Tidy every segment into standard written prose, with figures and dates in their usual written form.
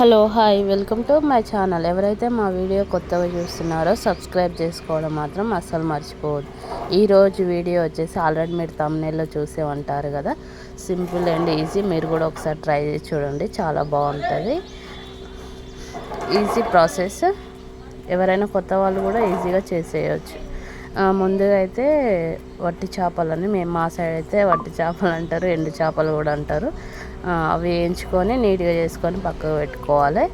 Hello hi welcome to my channel. ఎవరైతే మా video కొత్తగా చూస్తున్నారో సబ్స్క్రైబ్ చేసుకోవడం మాత్రం అస్సలు మర్చిపోవద్దు. ఈరోజు వీడియో వచ్చేసి ఆల్రెడీ మీరు థంబ్నెయిల్లో చూసే ఉంటారు కదా, సింపుల్ అండ్ ఈజీ. మీరు కూడా ఒకసారి ట్రై చేసి చూడండి, చాలా బాగుంటుంది. ఈజీ ప్రాసెస్, ఎవరైనా కొత్త వాళ్ళు కూడా ఈజీగా చేసేయచ్చు. ముందుగా అయితే వట్టి చేపలని, మా సైడ్ అయితే వట్టి చేపలు అంటారు, ఎండు చేపలు కూడా అంటారు. అవి వేయించుకొని నీట్గా చేసుకొని పక్కకు పెట్టుకోవాలి.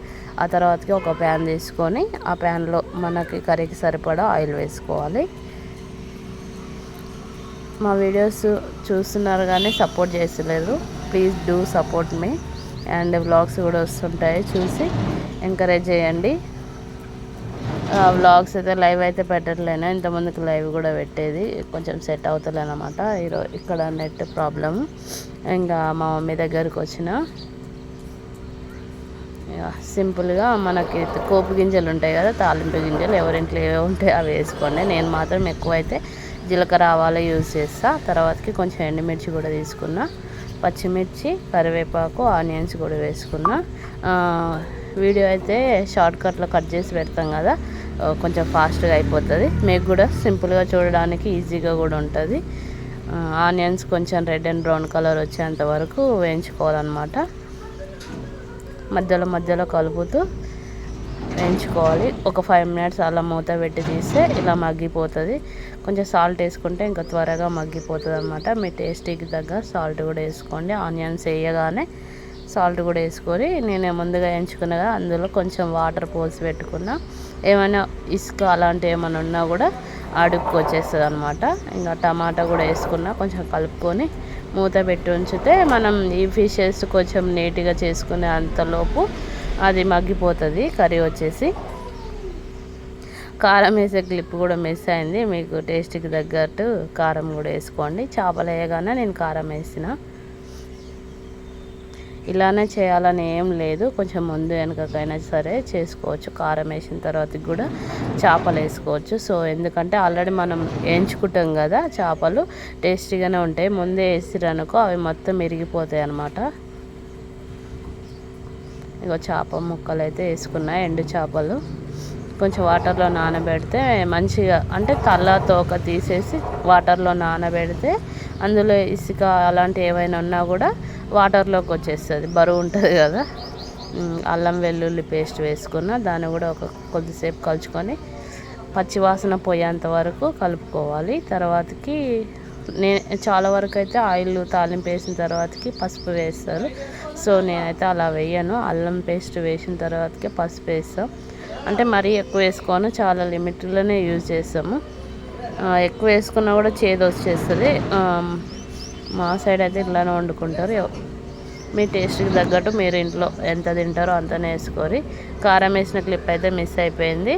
ఆ తర్వాతకి ఒక ప్యాన్ తీసుకొని ఆ ప్యాన్లో మనకి కర్రీకి సరిపడా ఆయిల్ వేసుకోవాలి. మా వీడియోస్ చూస్తున్నారు కానీ సపోర్ట్ చేస్తలేరు, please do support me. And vlogs కూడా వస్తుంటాయి, చూసి ఎంకరేజ్ చేయండి. వ్లాగ్స్ అయితే లైవ్ అయితే పెట్టట్లేను, ఇంతమందికి లైవ్ కూడా పెట్టేది కొంచెం సెట్ అవుతలేనమాట. ఈరోజు ఇక్కడ నెట్ ప్రాబ్లం. ఇంకా మా మమ్మీ దగ్గరికి వచ్చిన సింపుల్గా మనకి పోపు గింజలు ఉంటాయి కదా, తాలింపు గింజలు ఎవరింట్లో ఏవో ఉంటాయి అవి వేసుకోండి. నేను మాత్రం ఎక్కువైతే జీలకర్ర ఆవాలు యూజ్ చేస్తా. తర్వాతకి కొంచెం ఎండుమిర్చి కూడా తీసుకున్నా, పచ్చిమిర్చి, కరివేపాకు, ఆనియన్స్ కూడా వేసుకున్నా. వీడియో అయితే షార్ట్కట్లో కట్ చేసి పెడతాం కదా, కొంచెం ఫాస్ట్గా అయిపోతుంది. మీకు కూడా సింపుల్గా చూడడానికి ఈజీగా కూడా ఉంటుంది. ఆనియన్స్ కొంచెం రెడ్ అండ్ బ్రౌన్ కలర్ వచ్చేంత వరకు వేయించుకోవాలన్నమాట. మధ్యలో కలుపుతూ వేయించుకోవాలి. ఒక 5 minutes అలా మూత పెట్టి తీస్తే ఇలా మగ్గిపోతుంది. కొంచెం సాల్ట్ వేసుకుంటే ఇంకా త్వరగా మగ్గిపోతుంది అన్నమాట. మీ టేస్టీకి తగ్గ సాల్ట్ కూడా వేసుకోండి. ఆనియన్స్ వేయగానే సాల్ట్ కూడా వేసుకొని నేను ముందుగా వేయించుకున్నగా అందులో కొంచెం వాటర్ పోసి పెట్టుకున్నా. ఏమైనా ఇసుక అలాంటివి ఏమైనా ఉన్నా కూడా అడుక్కు వచ్చేస్తుంది అనమాట. ఇంకా టమాటా కూడా వేసుకున్నా, కొంచెం కలుపుకొని మూత పెట్టి ఉంచితే మనం ఈ ఫిషెస్ కొంచెం నీట్గా చేసుకునే అంతలోపు అది మగ్గిపోతుంది కర్రీ వచ్చేసి. కారం వేసే క్లిప్ కూడా మిస్ అయింది, మీకు టేస్ట్కి తగ్గట్టు కారం కూడా వేసుకోండి. చేపలు వేయగానే నేను కారం వేసిన. ఇలానే చేయాలని ఏం లేదు, కొంచెం ముందు వెనకకైనా సరే చేసుకోవచ్చు. కారం వేసిన తర్వాత కూడా చేపలు వేసుకోవచ్చు. సో ఎందుకంటే ఆల్రెడీ మనం వేయించుకుంటాం కదా, చేపలు టేస్టీగానే ఉంటాయి. ముందే వేసిరనుకో అవి మొత్తం ఇరిగిపోతాయి అన్నమాట. ఇగో చేప ముక్కలు అయితే వేసుకున్నా, ఎండు చేపలు కొంచెం వాటర్లో నానబెడితే మంచిగా, అంటే తల తోక తీసేసి వాటర్లో నానబెడితే అందులో ఇసుక అలాంటివి ఏమైనా ఉన్నా కూడా వాటర్లోకి వచ్చేస్తుంది, బరువు ఉంటుంది కదా. అల్లం వెల్లుల్లి పేస్ట్ వేసుకున్న, దాన్ని కూడా కొద్దిసేపు కలుచుకొని పచ్చివాసన పోయేంత వరకు కలుపుకోవాలి. తర్వాతకి చాలా వరకు అయితే ఆయిల్ తాలింపు వేసిన తర్వాతకి పసుపు వేస్తారు. సో నేనైతే అలా వేయను, అల్లం పేస్ట్ వేసిన తర్వాతకే పసుపు వేస్తాం. అంటే మరీ ఎక్కువ వేసుకోను, చాలా లిమిట్లోనే యూజ్ చేస్తాము. ఎక్కువ వేసుకున్నా కూడా చేదు వచ్చేస్తుంది. మా సైడ్ అయితే ఇట్లానే వండుకుంటారు. మీ టేస్ట్కి తగ్గట్టు మీరు ఇంట్లో ఎంత తింటారో అంతనే వేసుకోరి. కారం వేసిన క్లిప్ అయితే మిస్ అయిపోయింది.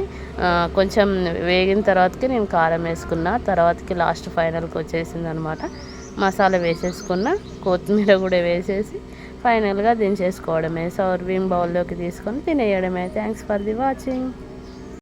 కొంచెం వేగిన తర్వాతకి నేను కారం వేసుకున్నా, తర్వాతకి లాస్ట్ ఫైనల్కి వచ్చేసింది అనమాట. మసాలా వేసేసుకున్న, కొత్తిమీర కూడా వేసేసి ఫైనల్గా దించేసుకోవడమే. సర్వింగ్ బౌల్లోకి తీసుకొని తినేయడమే. Thanks for the watching.